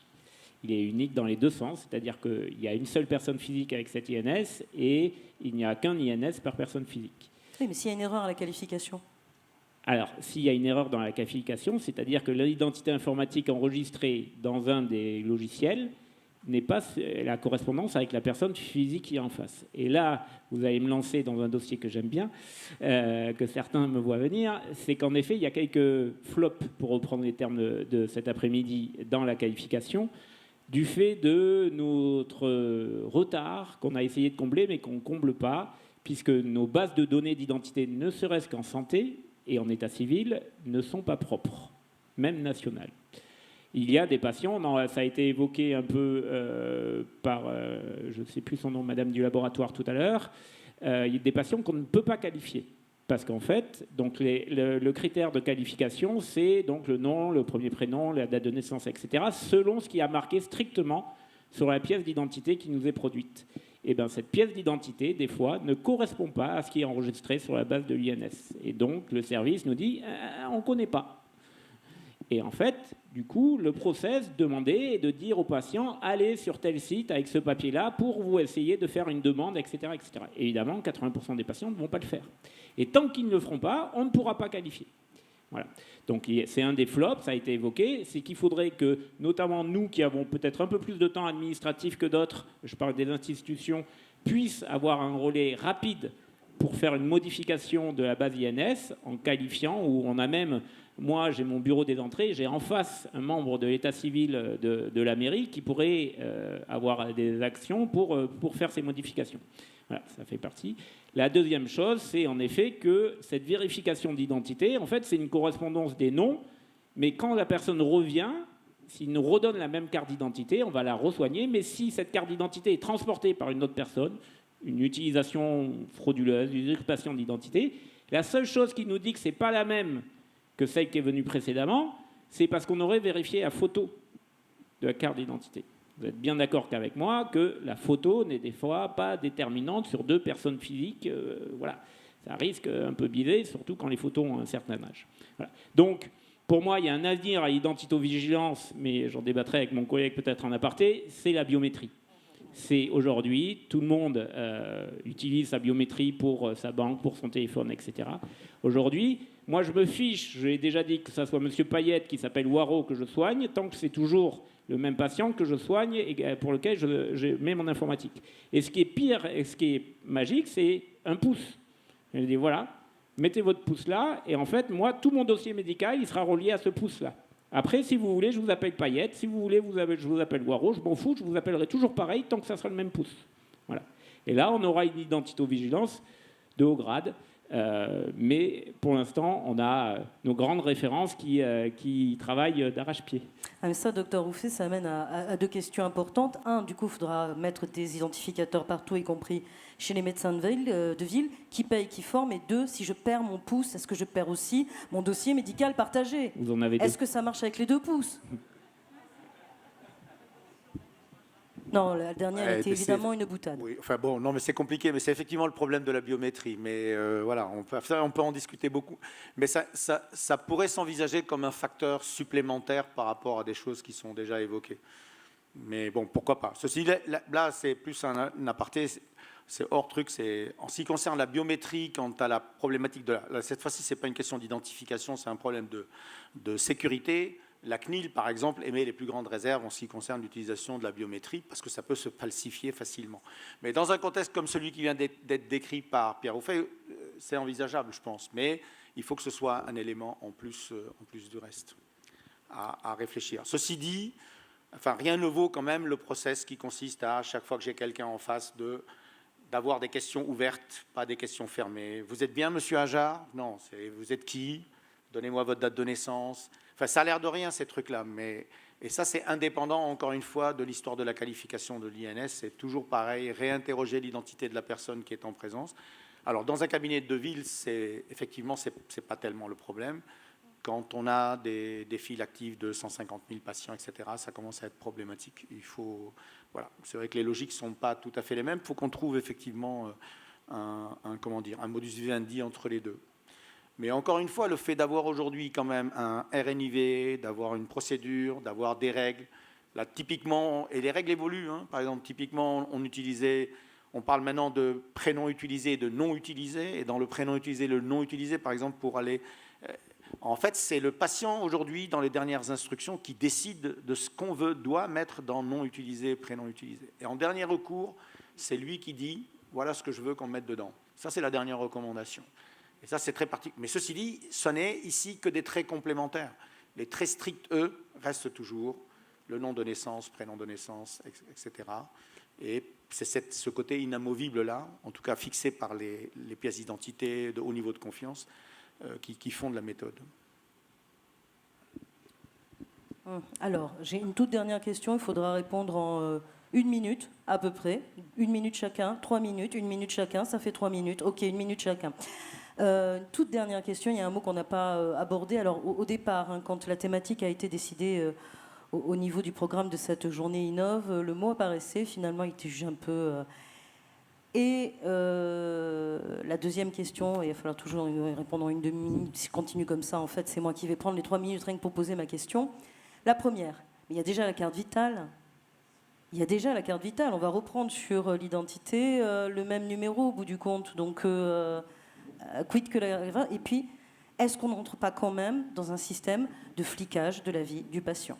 Il est unique dans les deux sens, c'est-à-dire qu'il y a une seule personne physique avec cet INS et il n'y a qu'un INS par personne physique. Oui, mais s'il y a une erreur à la qualification. Alors, s'il y a une erreur dans la qualification, c'est-à-dire que l'identité informatique enregistrée dans un des logiciels n'est pas la correspondance avec la personne physique qui est en face. Et là, vous allez me lancer dans un dossier que j'aime bien, que certains me voient venir, c'est qu'en effet, il y a quelques flops, pour reprendre les termes de cet après-midi, dans la qualification, du fait de notre retard qu'on a essayé de combler, mais qu'on ne comble pas, puisque nos bases de données d'identité, ne serait-ce qu'en santé et en état civil, ne sont pas propres, même nationales. Il y a des patients, ça a été évoqué un peu par, je ne sais plus son nom, madame du laboratoire tout à l'heure, il y a des patients qu'on ne peut pas qualifier. Parce qu'en fait, donc le critère de qualification, c'est donc le nom, le premier prénom, la date de naissance, etc., selon ce qui a marqué strictement sur la pièce d'identité qui nous est produite. Et bien, cette pièce d'identité, des fois, ne correspond pas à ce qui est enregistré sur la base de l'INS. Et donc, le service nous dit on ne connaît pas. Et en fait, du coup, le process demandait est de dire au patient allez sur tel site avec ce papier-là pour vous essayer de faire une demande, etc. etc. Et évidemment, 80% des patients ne vont pas le faire. Et tant qu'ils ne le feront pas, on ne pourra pas qualifier. Voilà. Donc c'est un des flops, ça a été évoqué, c'est qu'il faudrait que, notamment nous qui avons peut-être un peu plus de temps administratif que d'autres, je parle des institutions, puissent avoir un relais rapide pour faire une modification de la base INS en qualifiant, où on a même, moi j'ai mon bureau des entrées, j'ai en face un membre de l'état civil de la mairie qui pourrait avoir des actions pour faire ces modifications. Voilà, ça fait partie. La deuxième chose, c'est en effet que cette vérification d'identité, en fait, c'est une correspondance des noms, mais quand la personne revient, s'il nous redonne la même carte d'identité, on va la resoigner, mais si cette carte d'identité est transportée par une autre personne, une utilisation frauduleuse, une usurpation d'identité, la seule chose qui nous dit que ce n'est pas la même que celle qui est venue précédemment, c'est parce qu'on aurait vérifié la photo de la carte d'identité. Vous êtes bien d'accord qu'avec moi que la photo n'est des fois pas déterminante sur deux personnes physiques. Voilà, ça risque un peu biaisé, surtout quand les photos ont un certain âge. Voilà. Donc, pour moi, il y a un avenir à l'identito-vigilance, mais j'en débattrai avec mon collègue peut-être en aparté, c'est la biométrie. C'est aujourd'hui, tout le monde utilise sa biométrie pour sa banque, pour son téléphone, etc. Aujourd'hui, moi je me fiche, je l'ai déjà dit, que ce soit M. Payette qui s'appelle Waro que je soigne, tant que c'est toujours le même patient que je soigne et pour lequel je mets mon informatique. Et ce qui est pire et ce qui est magique, c'est un pouce. Je dis voilà, mettez votre pouce là, et en fait, moi, tout mon dossier médical, il sera relié à ce pouce-là. Après, si vous voulez, je vous appelle Payette. Si vous voulez, je vous appelle Waro. Je m'en fous, je vous appellerai toujours pareil tant que ça sera le même pouce. Voilà. Et là, on aura une identito-vigilance de haut grade. Mais pour l'instant, on a nos grandes références qui travaillent d'arrache-pied. Ah, mais ça, docteur Rouffet, ça amène à deux questions importantes. Un, du coup, il faudra mettre des identificateurs partout, y compris chez les médecins de ville, qui payent, qui forment. Et deux, si je perds mon pouce, est-ce que je perds aussi mon dossier médical partagé? Vous en avez deux. Est-ce que ça marche avec les deux pouces? Non, la dernière était évidemment une boutade. Oui, enfin bon, non, mais c'est compliqué, mais c'est effectivement le problème de la biométrie. Mais voilà, on peut en discuter beaucoup. Mais ça pourrait s'envisager comme un facteur supplémentaire par rapport à des choses qui sont déjà évoquées. Mais bon, pourquoi pas. Ceci là, c'est plus un aparté, c'est hors truc. En ce qui concerne la biométrie, quant à la problématique cette fois-ci, c'est pas une question d'identification, c'est un problème de sécurité. La CNIL, par exemple, émet les plus grandes réserves en ce qui concerne l'utilisation de la biométrie, parce que ça peut se falsifier facilement. Mais dans un contexte comme celui qui vient d'être décrit par Pierre Rouffet, c'est envisageable, je pense. Mais il faut que ce soit un élément en plus du reste à réfléchir. Ceci dit, enfin, rien ne vaut quand même le process qui consiste à chaque fois que j'ai quelqu'un en face d'avoir des questions ouvertes, pas des questions fermées. Vous êtes bien, monsieur Ajar? Non, vous êtes qui? Donnez-moi votre date de naissance. Enfin, ça a l'air de rien, ces trucs-là. Et ça, c'est indépendant, encore une fois, de l'histoire de la qualification de l'INS. C'est toujours pareil, réinterroger l'identité de la personne qui est en présence. Alors, dans un cabinet de ville, effectivement, ce n'est pas tellement le problème. Quand on a des files actives de 150 000 patients, etc., ça commence à être problématique. Voilà. C'est vrai que les logiques ne sont pas tout à fait les mêmes. Il faut qu'on trouve effectivement un modus vivendi entre les deux. Mais encore une fois, le fait d'avoir aujourd'hui quand même un RNIV, d'avoir une procédure, d'avoir des règles, là typiquement, et les règles évoluent, hein, par exemple, typiquement on parle maintenant de prénom utilisé et de non utilisé, et dans le prénom utilisé, le non utilisé, par exemple, pour aller... En fait, c'est le patient aujourd'hui, dans les dernières instructions, qui décide de ce qu'on doit mettre dans non utilisé, prénom utilisé. Et en dernier recours, c'est lui qui dit, voilà ce que je veux qu'on mette dedans. Ça, c'est la dernière recommandation. Et ça, c'est très particulier. Mais ceci dit, ce n'est ici que des traits complémentaires. Les traits stricts, eux, restent toujours le nom de naissance, prénom de naissance, etc. Et c'est ce côté inamovible-là, en tout cas fixé par les pièces d'identité de haut niveau de confiance, qui fondent la méthode. Alors, j'ai une toute dernière question. Il faudra répondre en 1 minute, à peu près. 1 minute chacun, 3 minutes, 1 minute chacun, ça fait 3 minutes. OK, 1 minute chacun. Toute dernière question, il y a un mot qu'on n'a pas abordé. Alors, au départ, hein, quand la thématique a été décidée au niveau du programme de cette journée Innov, le mot apparaissait. Finalement, il était jugé un peu... Et la deuxième question, il va falloir toujours répondre en 1 demi-minute. Si je continue comme ça, en fait, c'est moi qui vais prendre les 3 minutes rien que pour poser ma question. La première, il y a déjà la carte vitale. Il y a déjà la carte vitale. On va reprendre sur l'identité le même numéro au bout du compte. Donc, quid que la... Et puis, est-ce qu'on n'entre pas quand même dans un système de flicage de la vie du patient ?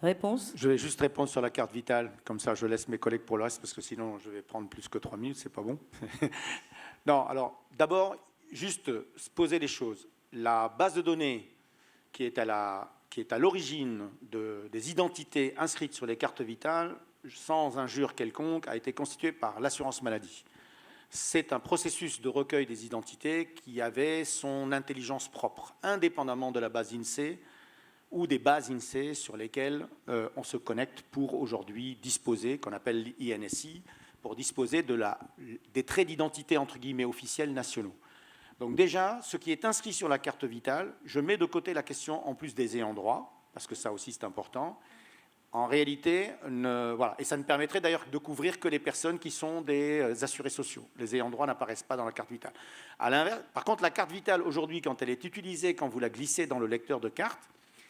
Réponse ? Je vais juste répondre sur la carte vitale, comme ça je laisse mes collègues pour le reste, parce que sinon je vais prendre plus que 3 minutes, c'est pas bon. Non, alors d'abord, juste se poser les choses. La base de données qui est à l'origine des identités inscrites sur les cartes vitales, sans injure quelconque, a été constituée par l'assurance maladie. C'est un processus de recueil des identités qui avait son intelligence propre, indépendamment de la base INSEE, ou des bases INSEE sur lesquelles on se connecte pour aujourd'hui disposer, qu'on appelle l'INSI, pour disposer des traits d'identité entre guillemets officiels nationaux. Donc déjà, ce qui est inscrit sur la carte vitale, je mets de côté la question en plus des ayants droit, parce que ça aussi c'est important. En réalité, voilà, et ça ne permettrait d'ailleurs de couvrir que les personnes qui sont des assurés sociaux. Les ayants droit n'apparaissent pas dans la carte vitale. À l'inverse, par contre, la carte vitale aujourd'hui, quand elle est utilisée, quand vous la glissez dans le lecteur de carte,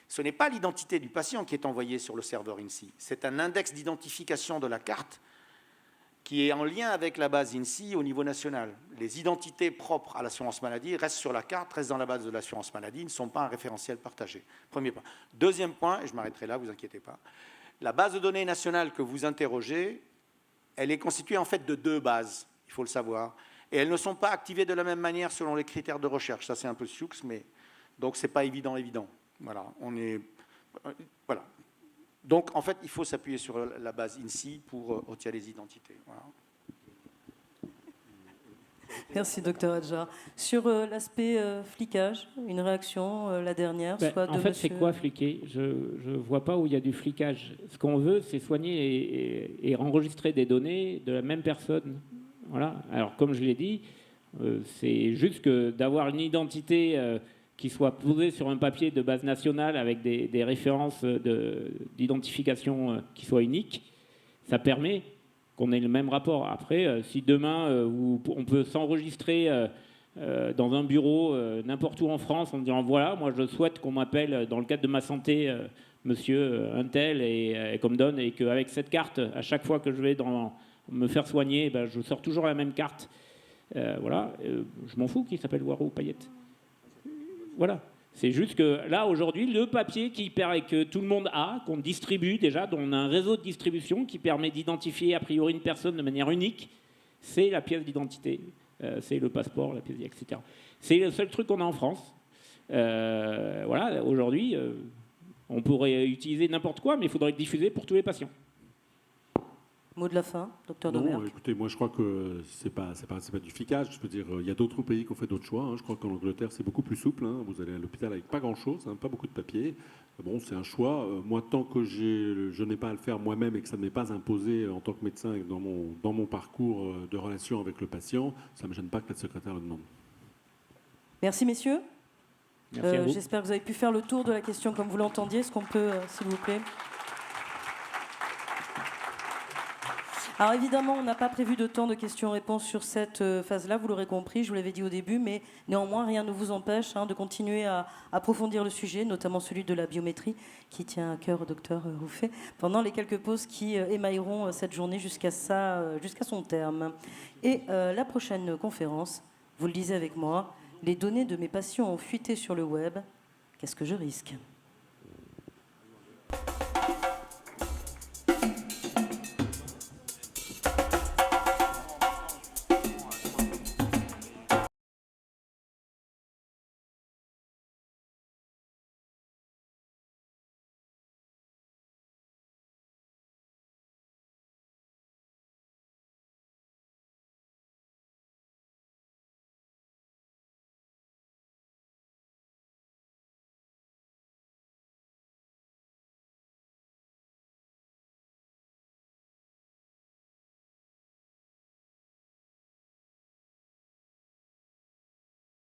ce n'est pas l'identité du patient qui est envoyée sur le serveur INSI. C'est un index d'identification de la carte qui est en lien avec la base INSI au niveau national. Les identités propres à l'assurance maladie restent sur la carte, restent dans la base de l'assurance maladie, ne sont pas un référentiel partagé. Premier point. Deuxième point, et je m'arrêterai là, vous inquiétez pas, la base de données nationale que vous interrogez, elle est constituée en fait de 2 bases, il faut le savoir, et elles ne sont pas activées de la même manière selon les critères de recherche. Ça c'est un peu sioux, mais donc c'est pas évident. Voilà, voilà. Donc, en fait, il faut s'appuyer sur la base INSI pour retirer les identités. Voilà. Merci, docteur Adjar. Sur l'aspect flicage, une réaction, la dernière, soit de en fait, monsieur... c'est quoi fliquer ? Je ne vois pas où il y a du flicage. Ce qu'on veut, c'est soigner et enregistrer des données de la même personne. Voilà. Alors, comme je l'ai dit, c'est juste que d'avoir une identité... qui soit posé sur un papier de base nationale avec des références d'identification qui soient uniques, ça permet qu'on ait le même rapport. Après, si demain, on peut s'enregistrer dans un bureau n'importe où en France en disant « Voilà, moi je souhaite qu'on m'appelle dans le cadre de ma santé monsieur untel et qu'on me donne, et qu'avec cette carte, à chaque fois que je vais me faire soigner, ben, je sors toujours la même carte. » Voilà, je m'en fous qu'il s'appelle Waro ou Payette. Voilà, c'est juste que là, aujourd'hui, le papier que tout le monde a, qu'on distribue déjà, dont on a un réseau de distribution qui permet d'identifier a priori une personne de manière unique, c'est la pièce d'identité, c'est le passeport, la pièce d'identité, etc. C'est le seul truc qu'on a en France. Voilà, aujourd'hui, on pourrait utiliser n'importe quoi, mais il faudrait le diffuser pour tous les patients. Mot de la fin, docteur Non, Domergue. écoutez, moi je crois que c'est pas du flicage. Je veux dire, il y a d'autres pays qui ont fait d'autres choix. Hein. Je crois qu'en Angleterre c'est beaucoup plus souple. Hein. Vous allez à l'hôpital avec pas grand-chose, hein, pas beaucoup de papier. Bon, c'est un choix. Moi, tant que je n'ai pas à le faire moi-même et que ça ne m'est pas imposé en tant que médecin et dans mon parcours de relation avec le patient, ça ne me gêne pas que la secrétaire le demande. Merci messieurs. Merci à vous. J'espère que vous avez pu faire le tour de la question comme vous l'entendiez. Est-ce qu'on peut, s'il vous plaît ? Alors évidemment, on n'a pas prévu de temps de questions-réponses sur cette phase-là, vous l'aurez compris, je vous l'avais dit au début, mais néanmoins, rien ne vous empêche de continuer à approfondir le sujet, notamment celui de la biométrie, qui tient à cœur au docteur Rouffet, pendant les quelques pauses qui émailleront cette journée jusqu'à son terme. Et la prochaine conférence, vous le lisez avec moi, les données de mes patients ont fuité sur le web, qu'est-ce que je risque ?